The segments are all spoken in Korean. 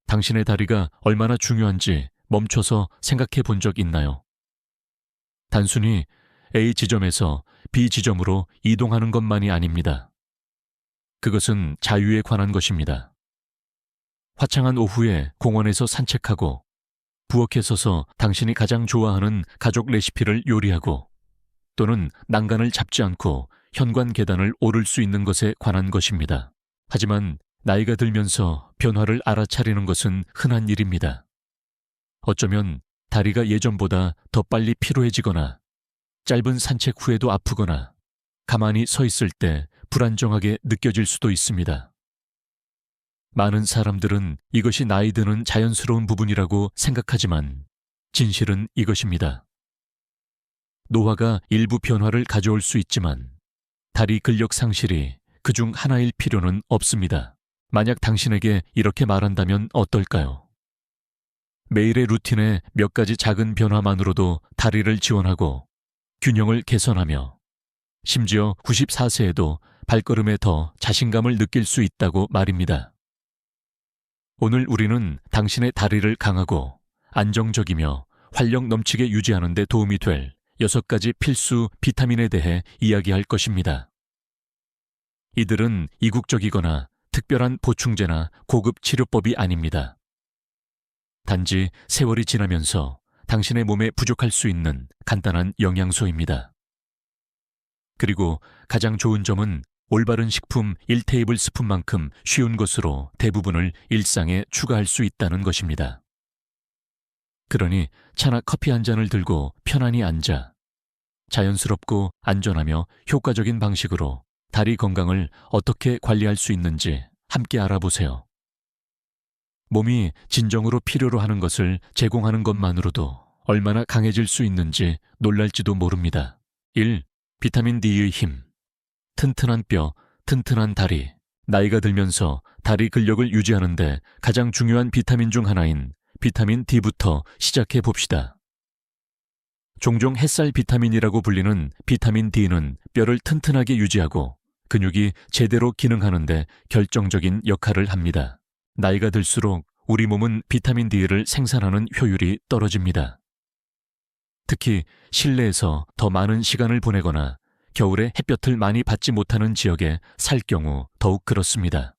당신의 다리가 얼마나 중요한지 멈춰서 생각해 본 적 있나요? 단순히 A 지점에서 B 지점으로 이동하는 것만이 아닙니다. 그것은 자유에 관한 것입니다. 화창한 오후에 공원에서 산책하고 부엌에 서서 당신이 가장 좋아하는 가족 레시피를 요리하고 또는 난간을 잡지 않고 현관 계단을 오를 수 있는 것에 관한 것입니다. 하지만 나이가 들면서 변화를 알아차리는 것은 흔한 일입니다. 어쩌면 다리가 예전보다 더 빨리 피로해지거나 짧은 산책 후에도 아프거나 가만히 서 있을 때 불안정하게 느껴질 수도 있습니다. 많은 사람들은 이것이 나이 드는 자연스러운 부분이라고 생각하지만 진실은 이것입니다. 노화가 일부 변화를 가져올 수 있지만 다리 근력 상실이 그중 하나일 필요는 없습니다. 만약 당신에게 이렇게 말한다면 어떨까요? 매일의 루틴에 몇 가지 작은 변화만으로도 다리를 지원하고 균형을 개선하며 심지어 94세에도 발걸음에 더 자신감을 느낄 수 있다고 말입니다. 오늘 우리는 당신의 다리를 강하고 안정적이며 활력 넘치게 유지하는 데 도움이 될 6가지 필수 비타민에 대해 이야기할 것입니다. 이들은 이국적이거나 특별한 보충제나 고급 치료법이 아닙니다. 단지 세월이 지나면서 당신의 몸에 부족할 수 있는 간단한 영양소입니다. 그리고 가장 좋은 점은 올바른 식품 1테이블스푼만큼 쉬운 것으로 대부분을 일상에 추가할 수 있다는 것입니다. 그러니 차나 커피 한 잔을 들고 편안히 앉아 자연스럽고 안전하며 효과적인 방식으로 다리 건강을 어떻게 관리할 수 있는지 함께 알아보세요. 몸이 진정으로 필요로 하는 것을 제공하는 것만으로도 얼마나 강해질 수 있는지 놀랄지도 모릅니다. 1. 비타민 D의 힘. 튼튼한 뼈, 튼튼한 다리. 나이가 들면서 다리 근력을 유지하는 데 가장 중요한 비타민 중 하나인 비타민 D부터 시작해 봅시다. 종종 햇살 비타민이라고 불리는 비타민 D는 뼈를 튼튼하게 유지하고 근육이 제대로 기능하는 데 결정적인 역할을 합니다. 나이가 들수록 우리 몸은 비타민 D를 생산하는 효율이 떨어집니다. 특히 실내에서 더 많은 시간을 보내거나 겨울에 햇볕을 많이 받지 못하는 지역에 살 경우 더욱 그렇습니다.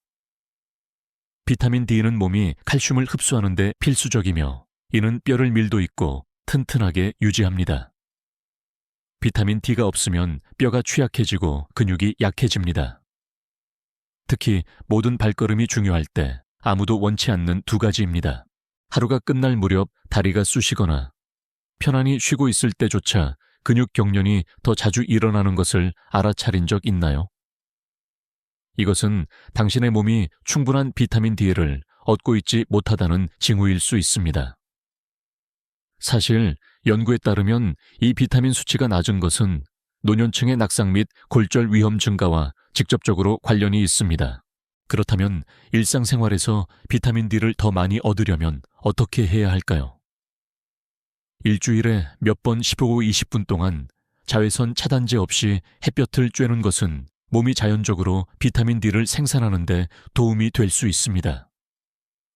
비타민 D는 몸이 칼슘을 흡수하는 데 필수적이며 이는 뼈를 밀도 있고 튼튼하게 유지합니다. 비타민 D가 없으면 뼈가 취약해지고 근육이 약해집니다. 특히 모든 발걸음이 중요할 때 아무도 원치 않는 2가지입니다. 하루가 끝날 무렵 다리가 쑤시거나 편안히 쉬고 있을 때조차 근육 경련이 더 자주 일어나는 것을 알아차린 적 있나요? 이것은 당신의 몸이 충분한 비타민 D를 얻고 있지 못하다는 징후일 수 있습니다. 사실 연구에 따르면 이 비타민 수치가 낮은 것은 노년층의 낙상 및 골절 위험 증가와 직접적으로 관련이 있습니다. 그렇다면 일상생활에서 비타민 D를 더 많이 얻으려면 어떻게 해야 할까요? 일주일에 몇 번 15, 20분 동안 자외선 차단제 없이 햇볕을 쬐는 것은 몸이 자연적으로 비타민 D를 생산하는 데 도움이 될 수 있습니다.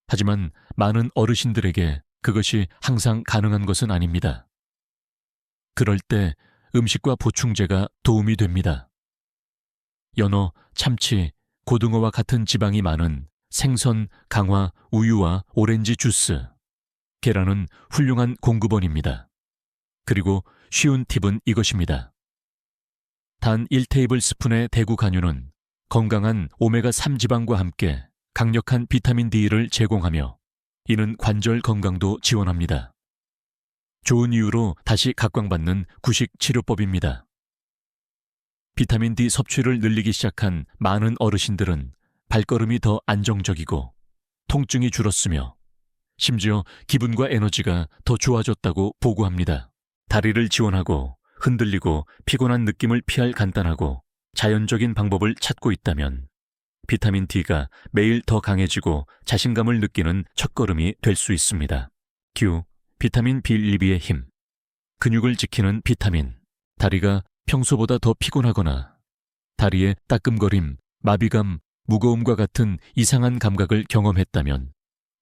하지만 많은 어르신들에게 그것이 항상 가능한 것은 아닙니다. 그럴 때 음식과 보충제가 도움이 됩니다. 연어, 참치, 고등어와 같은 지방이 많은 생선, 강화, 우유와 오렌지 주스, 계란은 훌륭한 공급원입니다. 그리고 쉬운 팁은 이것입니다. 단 1테이블스푼의 대구 간유는 건강한 오메가3 지방과 함께 강력한 비타민 D를 제공하며 이는 관절 건강도 지원합니다. 좋은 이유로 다시 각광받는 구식 치료법입니다. 비타민 D 섭취를 늘리기 시작한 많은 어르신들은 발걸음이 더 안정적이고 통증이 줄었으며 심지어 기분과 에너지가 더 좋아졌다고 보고합니다. 다리를 지원하고 흔들리고 피곤한 느낌을 피할 간단하고 자연적인 방법을 찾고 있다면 비타민 D가 매일 더 강해지고 자신감을 느끼는 첫걸음이 될 수 있습니다. q. 비타민 B12의 힘. 근육을 지키는 비타민. 다리가 평소보다 더 피곤하거나 다리에 따끔거림, 마비감, 무거움과 같은 이상한 감각을 경험했다면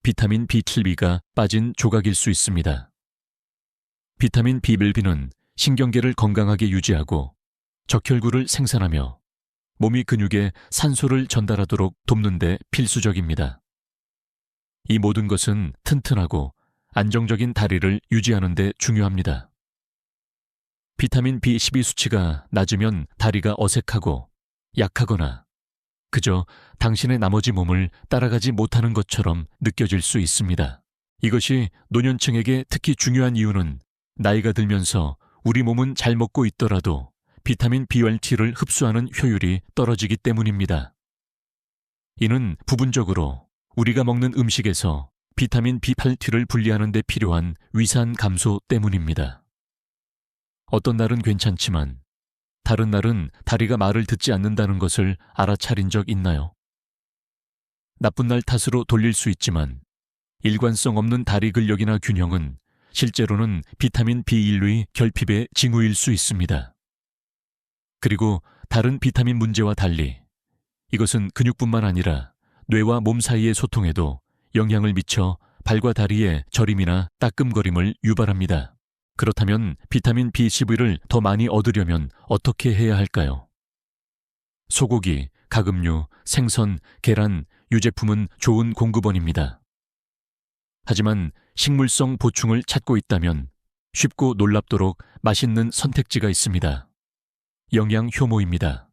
비타민 B7B가 빠진 조각일 수 있습니다. 비타민 B11B는 신경계를 건강하게 유지하고 적혈구를 생산하며 몸이 근육에 산소를 전달하도록 돕는 데 필수적입니다. 이 모든 것은 튼튼하고 안정적인 다리를 유지하는 데 중요합니다. 비타민 B12 수치가 낮으면 다리가 어색하고 약하거나 그저 당신의 나머지 몸을 따라가지 못하는 것처럼 느껴질 수 있습니다. 이것이 노년층에게 특히 중요한 이유는 나이가 들면서 우리 몸은 잘 먹고 있더라도 비타민 B12를 흡수하는 효율이 떨어지기 때문입니다. 이는 부분적으로 우리가 먹는 음식에서 비타민 B8를 분리하는 데 필요한 위산 감소 때문입니다. 어떤 날은 괜찮지만 다른 날은 다리가 말을 듣지 않는다는 것을 알아차린 적 있나요? 나쁜 날 탓으로 돌릴 수 있지만 일관성 없는 다리 근력이나 균형은 실제로는 비타민 B1의 결핍의 징후일 수 있습니다. 그리고 다른 비타민 문제와 달리 이것은 근육뿐만 아니라 뇌와 몸 사이의 소통에도 영향을 미쳐 발과 다리의 저림이나 따끔거림을 유발합니다. 그렇다면 비타민 B12를 더 많이 얻으려면 어떻게 해야 할까요? 소고기, 가금류, 생선, 계란, 유제품은 좋은 공급원입니다. 하지만 식물성 보충을 찾고 있다면 쉽고 놀랍도록 맛있는 선택지가 있습니다. 영양 효모입니다.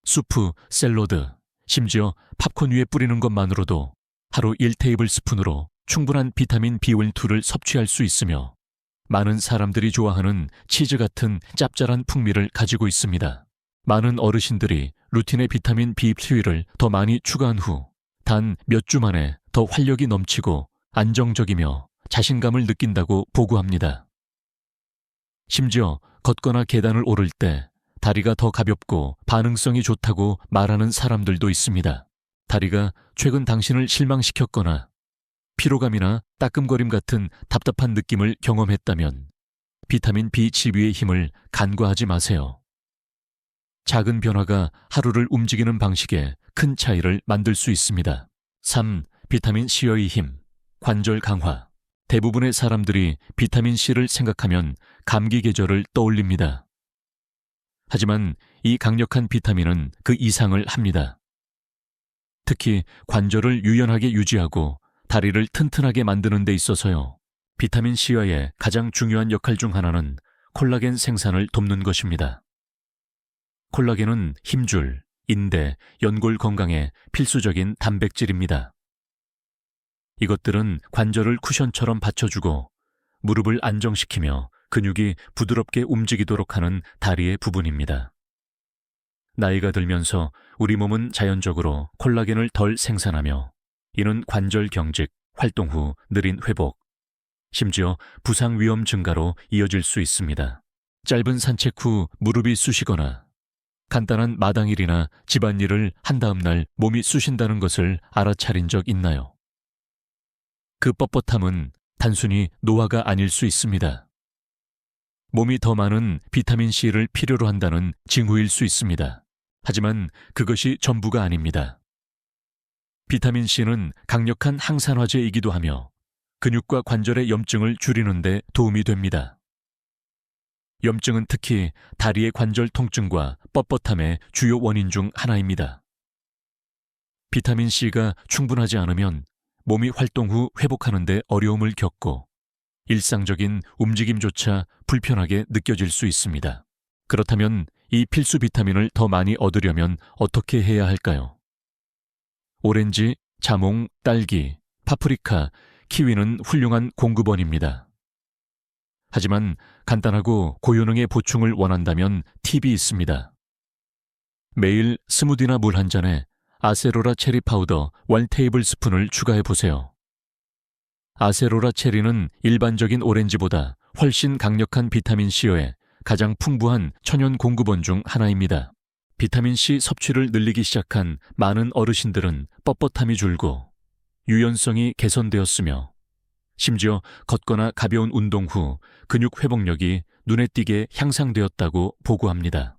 수프, 샐러드, 심지어 팝콘 위에 뿌리는 것만으로도 하루 1테이블스푼으로 충분한 비타민 B12를 섭취할 수 있으며 많은 사람들이 좋아하는 치즈 같은 짭짤한 풍미를 가지고 있습니다. 많은 어르신들이 루틴에 비타민 B12를 더 많이 추가한 후 단 몇 주 만에 더 활력이 넘치고 안정적이며 자신감을 느낀다고 보고합니다. 심지어 걷거나 계단을 오를 때 다리가 더 가볍고 반응성이 좋다고 말하는 사람들도 있습니다. 다리가 최근 당신을 실망시켰거나 피로감이나 따끔거림 같은 답답한 느낌을 경험했다면 비타민 B12의 힘을 간과하지 마세요. 작은 변화가 하루를 움직이는 방식에 큰 차이를 만들 수 있습니다. 3. 비타민 C의 힘, 관절 강화. 대부분의 사람들이 비타민 C를 생각하면 감기 계절을 떠올립니다. 하지만 이 강력한 비타민은 그 이상을 합니다. 특히 관절을 유연하게 유지하고 다리를 튼튼하게 만드는 데 있어서요. 비타민 C의 가장 중요한 역할 중 하나는 콜라겐 생산을 돕는 것입니다. 콜라겐은 힘줄, 인대, 연골 건강에 필수적인 단백질입니다. 이것들은 관절을 쿠션처럼 받쳐주고 무릎을 안정시키며 근육이 부드럽게 움직이도록 하는 다리의 부분입니다. 나이가 들면서 우리 몸은 자연적으로 콜라겐을 덜 생산하며 이는 관절 경직, 활동 후 느린 회복, 심지어 부상 위험 증가로 이어질 수 있습니다. 짧은 산책 후 무릎이 쑤시거나 간단한 마당일이나 집안일을 한 다음 날 몸이 쑤신다는 것을 알아차린 적 있나요? 그 뻣뻣함은 단순히 노화가 아닐 수 있습니다. 몸이 더 많은 비타민 C를 필요로 한다는 징후일 수 있습니다. 하지만 그것이 전부가 아닙니다. 비타민 C는 강력한 항산화제이기도 하며 근육과 관절의 염증을 줄이는 데 도움이 됩니다. 염증은 특히 다리의 관절 통증과 뻣뻣함의 주요 원인 중 하나입니다. 비타민 C가 충분하지 않으면 몸이 활동 후 회복하는 데 어려움을 겪고 일상적인 움직임조차 불편하게 느껴질 수 있습니다. 그렇다면 이 필수 비타민을 더 많이 얻으려면 어떻게 해야 할까요? 오렌지, 자몽, 딸기, 파프리카, 키위는 훌륭한 공급원입니다. 하지만 간단하고 고효능의 보충을 원한다면 팁이 있습니다. 매일 스무디나 물 한 잔에 아세로라 체리 파우더 1테이블스푼을 추가해보세요. 아세로라 체리는 일반적인 오렌지보다 훨씬 강력한 비타민 C의 가장 풍부한 천연 공급원 중 하나입니다. 비타민 C 섭취를 늘리기 시작한 많은 어르신들은 뻣뻣함이 줄고 유연성이 개선되었으며 심지어 걷거나 가벼운 운동 후 근육 회복력이 눈에 띄게 향상되었다고 보고합니다.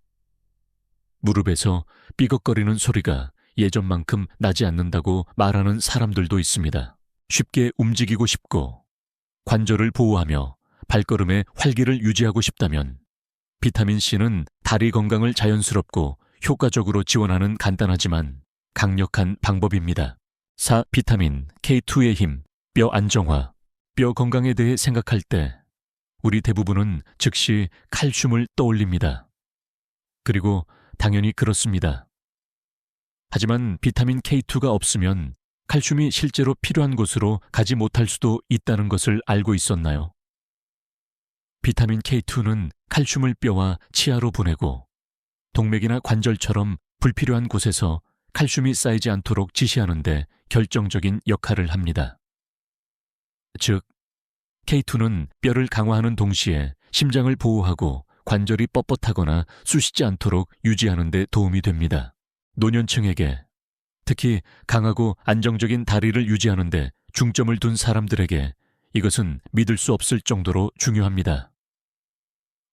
무릎에서 삐걱거리는 소리가 예전만큼 나지 않는다고 말하는 사람들도 있습니다. 쉽게 움직이고 싶고 관절을 보호하며 발걸음의 활기를 유지하고 싶다면 비타민C는 다리 건강을 자연스럽고 효과적으로 지원하는 간단하지만 강력한 방법입니다. 4. 비타민 K2의 힘, 뼈 안정화. 뼈 건강에 대해 생각할 때 우리 대부분은 즉시 칼슘을 떠올립니다. 그리고 당연히 그렇습니다. 하지만 비타민 K2가 없으면 칼슘이 실제로 필요한 곳으로 가지 못할 수도 있다는 것을 알고 있었나요? 비타민 K2는 칼슘을 뼈와 치아로 보내고 동맥이나 관절처럼 불필요한 곳에서 칼슘이 쌓이지 않도록 지시하는 데 결정적인 역할을 합니다. 즉, K2는 뼈를 강화하는 동시에 심장을 보호하고 관절이 뻣뻣하거나 쑤시지 않도록 유지하는 데 도움이 됩니다. 노년층에게, 특히 강하고 안정적인 다리를 유지하는 데 중점을 둔 사람들에게 이것은 믿을 수 없을 정도로 중요합니다.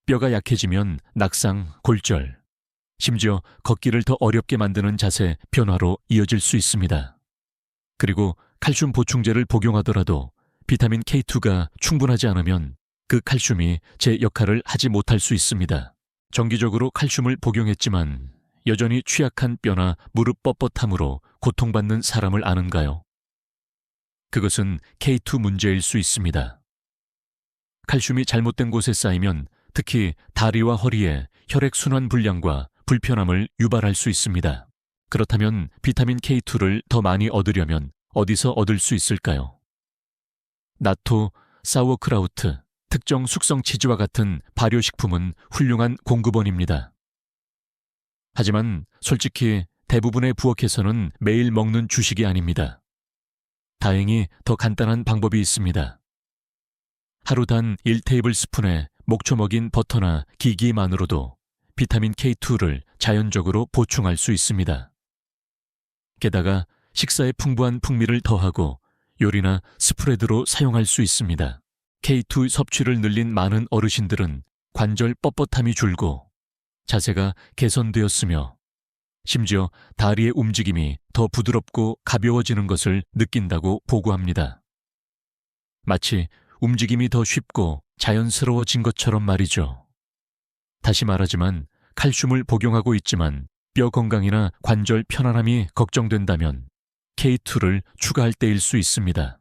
뼈가 약해지면 낙상, 골절, 심지어 걷기를 더 어렵게 만드는 자세 변화로 이어질 수 있습니다. 그리고 칼슘 보충제를 복용하더라도 비타민 K2가 충분하지 않으면 그 칼슘이 제 역할을 하지 못할 수 있습니다. 정기적으로 칼슘을 복용했지만 여전히 취약한 뼈나 무릎 뻣뻣함으로 고통받는 사람을 아는가요? 그것은 K2 문제일 수 있습니다. 칼슘이 잘못된 곳에 쌓이면 특히 다리와 허리에 혈액순환 불량과 불편함을 유발할 수 있습니다. 그렇다면 비타민 K2를 더 많이 얻으려면 어디서 얻을 수 있을까요? 나토, 사워크라우트, 특정 숙성 치즈와 같은 발효식품은 훌륭한 공급원입니다. 하지만 솔직히 대부분의 부엌에서는 매일 먹는 주식이 아닙니다. 다행히 더 간단한 방법이 있습니다. 하루 단 1테이블스푼의 목초 먹인 버터나 기기만으로도 비타민 K2를 자연적으로 보충할 수 있습니다. 게다가 식사에 풍부한 풍미를 더하고 요리나 스프레드로 사용할 수 있습니다. K2 섭취를 늘린 많은 어르신들은 관절 뻣뻣함이 줄고 자세가 개선되었으며 심지어 다리의 움직임이 더 부드럽고 가벼워지는 것을 느낀다고 보고합니다. 마치 움직임이 더 쉽고 자연스러워진 것처럼 말이죠. 다시 말하지만 칼슘을 복용하고 있지만 뼈 건강이나 관절 편안함이 걱정된다면 K2를 추가할 때일 수 있습니다.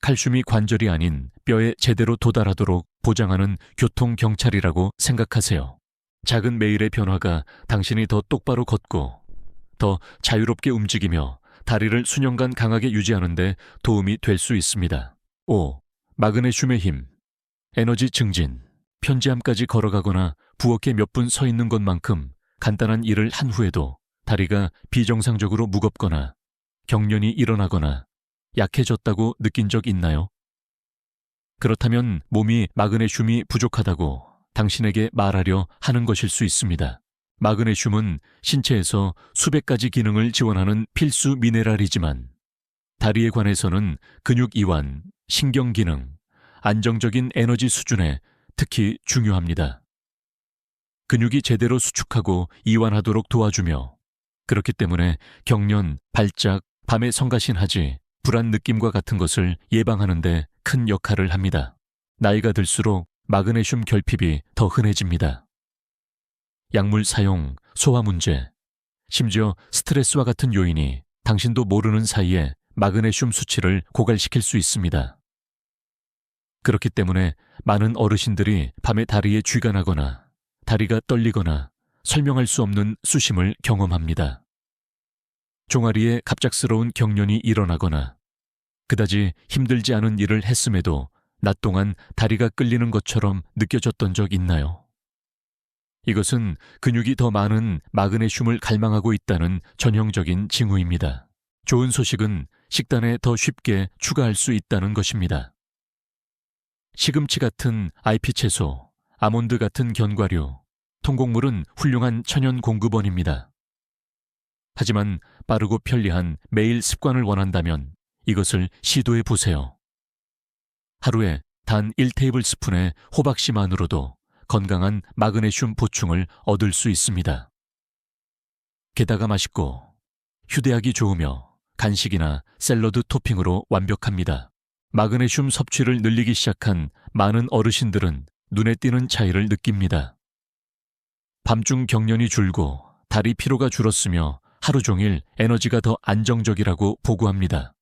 칼슘이 관절이 아닌 뼈에 제대로 도달하도록 보장하는 교통경찰이라고 생각하세요. 작은 매일의 변화가 당신이 더 똑바로 걷고 더 자유롭게 움직이며 다리를 수년간 강하게 유지하는 데 도움이 될 수 있습니다. 5. 마그네슘의 힘, 에너지 증진. 편지함까지 걸어가거나 부엌에 몇 분 서 있는 것만큼 간단한 일을 한 후에도 다리가 비정상적으로 무겁거나 경련이 일어나거나 약해졌다고 느낀 적 있나요? 그렇다면 몸이 마그네슘이 부족하다고 당신에게 말하려 하는 것일 수 있습니다. 마그네슘은 신체에서 수백 가지 기능을 지원하는 필수 미네랄이지만 다리에 관해서는 근육 이완, 신경 기능, 안정적인 에너지 수준에 특히 중요합니다. 근육이 제대로 수축하고 이완하도록 도와주며 그렇기 때문에 경련, 발작, 밤에 성가신하지, 불안 느낌과 같은 것을 예방하는 데 큰 역할을 합니다. 나이가 들수록 마그네슘 결핍이 더 흔해집니다. 약물 사용, 소화 문제, 심지어 스트레스와 같은 요인이 당신도 모르는 사이에 마그네슘 수치를 고갈시킬 수 있습니다. 그렇기 때문에 많은 어르신들이 밤에 다리에 쥐가 나거나 다리가 떨리거나 설명할 수 없는 수심을 경험합니다. 종아리에 갑작스러운 경련이 일어나거나 그다지 힘들지 않은 일을 했음에도 낮 동안 다리가 끌리는 것처럼 느껴졌던 적 있나요? 이것은 근육이 더 많은 마그네슘을 갈망하고 있다는 전형적인 징후입니다. 좋은 소식은 식단에 더 쉽게 추가할 수 있다는 것입니다. 시금치 같은 IP 채소, 아몬드 같은 견과류, 통곡물은 훌륭한 천연 공급원입니다. 하지만 빠르고 편리한 매일 습관을 원한다면 이것을 시도해 보세요. 하루에 단 1테이블스푼의 호박씨만으로도 건강한 마그네슘 보충을 얻을 수 있습니다. 게다가 맛있고 휴대하기 좋으며 간식이나 샐러드 토핑으로 완벽합니다. 마그네슘 섭취를 늘리기 시작한 많은 어르신들은 눈에 띄는 차이를 느낍니다. 밤중 경련이 줄고 다리 피로가 줄었으며 하루 종일 에너지가 더 안정적이라고 보고합니다.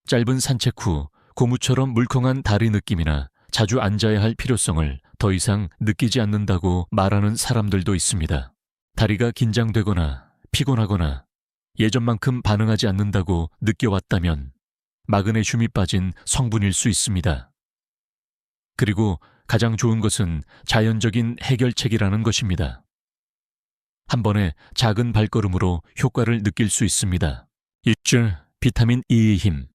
짧은 산책 후 고무처럼 물컹한 다리 느낌이나 자주 앉아야 할 필요성을 더 이상 느끼지 않는다고 말하는 사람들도 있습니다. 다리가 긴장되거나 피곤하거나 예전만큼 반응하지 않는다고 느껴왔다면 마그네슘이 빠진 성분일 수 있습니다. 그리고 가장 좋은 것은 자연적인 해결책이라는 것입니다. 한 번에 작은 발걸음으로 효과를 느낄 수 있습니다. 1줄 비타민 E의 힘,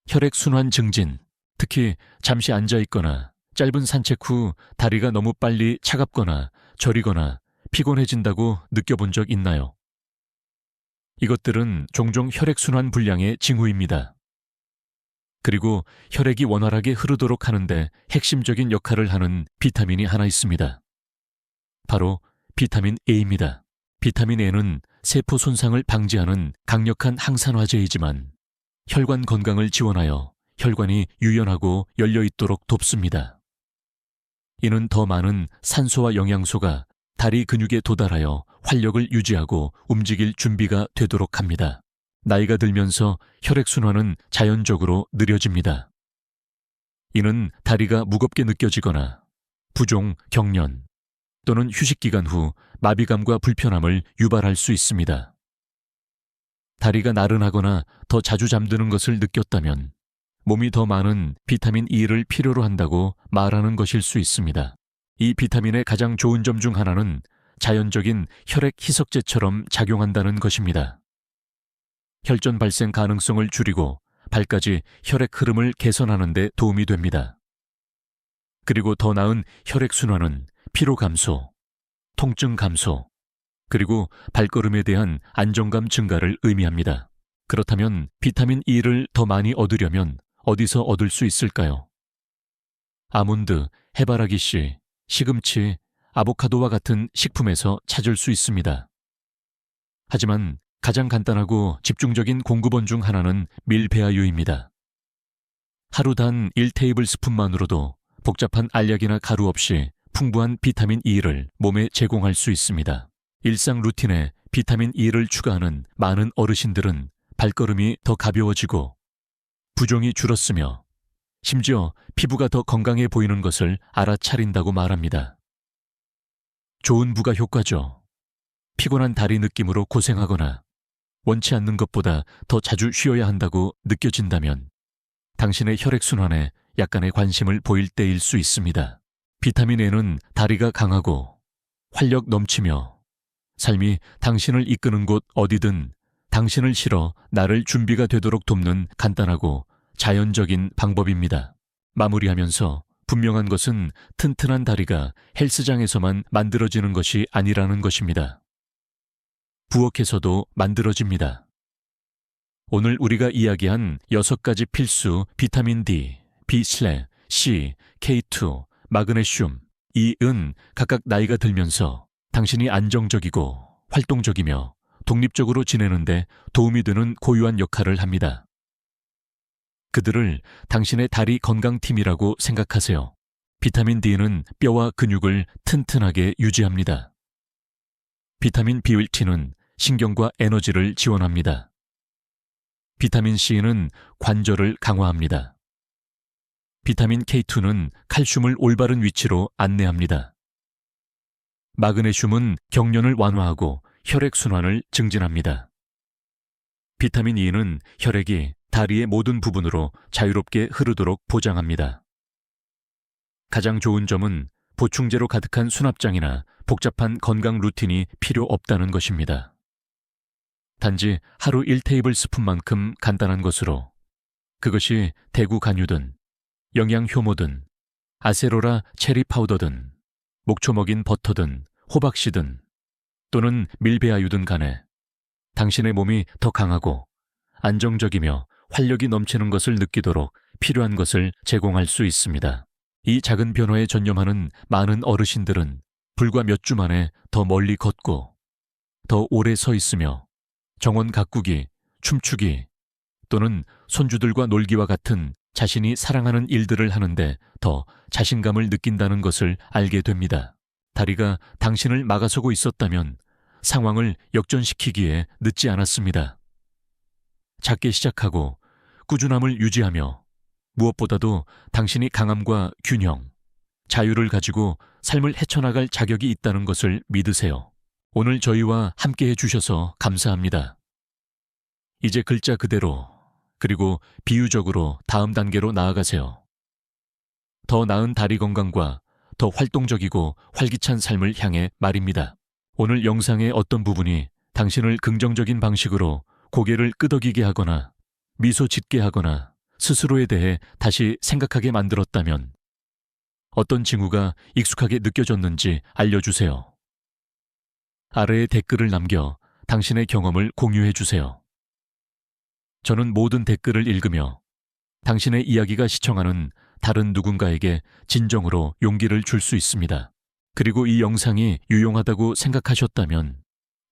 혈액순환 증진, 특히 잠시 앉아있거나 짧은 산책 후 다리가 너무 빨리 차갑거나 저리거나 피곤해진다고 느껴본 적 있나요? 이것들은 종종 혈액순환 불량의 징후입니다. 그리고 혈액이 원활하게 흐르도록 하는데 핵심적인 역할을 하는 비타민이 하나 있습니다. 바로 비타민 A입니다. 비타민 A는 세포 손상을 방지하는 강력한 항산화제이지만 혈관 건강을 지원하여 혈관이 유연하고 열려있도록 돕습니다. 이는 더 많은 산소와 영양소가 다리 근육에 도달하여 활력을 유지하고 움직일 준비가 되도록 합니다. 나이가 들면서 혈액순환은 자연적으로 느려집니다. 이는 다리가 무겁게 느껴지거나 부종, 경련 또는 휴식기간 후 마비감과 불편함을 유발할 수 있습니다. 다리가 나른하거나 더 자주 잠드는 것을 느꼈다면 몸이 더 많은 비타민 E를 필요로 한다고 말하는 것일 수 있습니다. 이 비타민의 가장 좋은 점 중 하나는 자연적인 혈액 희석제처럼 작용한다는 것입니다. 혈전 발생 가능성을 줄이고 발까지 혈액 흐름을 개선하는 데 도움이 됩니다. 그리고 더 나은 혈액순환은 피로 감소, 통증 감소, 그리고 발걸음에 대한 안정감 증가를 의미합니다. 그렇다면 비타민 E를 더 많이 얻으려면 어디서 얻을 수 있을까요? 아몬드, 해바라기씨, 시금치, 아보카도와 같은 식품에서 찾을 수 있습니다. 하지만 가장 간단하고 집중적인 공급원 중 하나는 밀배아유입니다. 하루 단 1테이블스푼만으로도 복잡한 알약이나 가루 없이 풍부한 비타민 E를 몸에 제공할 수 있습니다. 일상 루틴에 비타민 E를 추가하는 많은 어르신들은 발걸음이 더 가벼워지고 부종이 줄었으며 심지어 피부가 더 건강해 보이는 것을 알아차린다고 말합니다. 좋은 부가 효과죠. 피곤한 다리 느낌으로 고생하거나 원치 않는 것보다 더 자주 쉬어야 한다고 느껴진다면 당신의 혈액순환에 약간의 관심을 보일 때일 수 있습니다. 비타민 A는 다리가 강하고 활력 넘치며 삶이 당신을 이끄는 곳 어디든 당신을 실어 나를 준비가 되도록 돕는 간단하고 자연적인 방법입니다. 마무리하면서 분명한 것은 튼튼한 다리가 헬스장에서만 만들어지는 것이 아니라는 것입니다. 부엌에서도 만들어집니다. 오늘 우리가 이야기한 6가지 필수 비타민 D, B3, C, K2, 마그네슘, E은 각각 나이가 들면서 당신이 안정적이고 활동적이며 독립적으로 지내는데 도움이 되는 고유한 역할을 합니다. 그들을 당신의 다리 건강팀이라고 생각하세요. 비타민 D는 뼈와 근육을 튼튼하게 유지합니다. 비타민 B1T는 신경과 에너지를 지원합니다. 비타민 C는 관절을 강화합니다. 비타민 K2는 칼슘을 올바른 위치로 안내합니다. 마그네슘은 경련을 완화하고 혈액순환을 증진합니다. 비타민 E는 혈액이 다리의 모든 부분으로 자유롭게 흐르도록 보장합니다. 가장 좋은 점은 보충제로 가득한 수납장이나 복잡한 건강 루틴이 필요 없다는 것입니다. 단지 하루 1테이블스푼만큼 간단한 것으로 그것이 대구 간유든 영양 효모든 아세로라 체리 파우더든 목초 먹인 버터든 호박씨든 또는 밀배아유든 간에 당신의 몸이 더 강하고 안정적이며 활력이 넘치는 것을 느끼도록 필요한 것을 제공할 수 있습니다. 이 작은 변화에 전념하는 많은 어르신들은 불과 몇 주 만에 더 멀리 걷고 더 오래 서 있으며 정원 가꾸기, 춤추기 또는 손주들과 놀기와 같은 자신이 사랑하는 일들을 하는데 더 자신감을 느낀다는 것을 알게 됩니다. 다리가 당신을 막아서고 있었다면 상황을 역전시키기에 늦지 않았습니다. 작게 시작하고 꾸준함을 유지하며 무엇보다도 당신이 강함과 균형, 자유를 가지고 삶을 헤쳐나갈 자격이 있다는 것을 믿으세요. 오늘 저희와 함께해 주셔서 감사합니다. 이제 글자 그대로 그리고 비유적으로 다음 단계로 나아가세요. 더 나은 다리 건강과 더 활동적이고 활기찬 삶을 향해 말입니다. 오늘 영상의 어떤 부분이 당신을 긍정적인 방식으로 고개를 끄덕이게 하거나 미소 짓게 하거나 스스로에 대해 다시 생각하게 만들었다면 어떤 징후가 익숙하게 느껴졌는지 알려주세요. 아래에 댓글을 남겨 당신의 경험을 공유해 주세요. 저는 모든 댓글을 읽으며 당신의 이야기가 시청하는 다른 누군가에게 진정으로 용기를 줄 수 있습니다. 그리고 이 영상이 유용하다고 생각하셨다면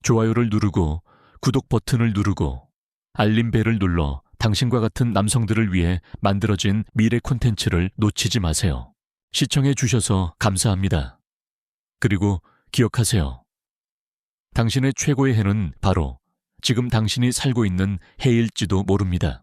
좋아요를 누르고 구독 버튼을 누르고 알림벨을 눌러 당신과 같은 남성들을 위해 만들어진 미래 콘텐츠를 놓치지 마세요. 시청해 주셔서 감사합니다. 그리고 기억하세요. 당신의 최고의 해는 바로 지금 당신이 살고 있는 해일지도 모릅니다.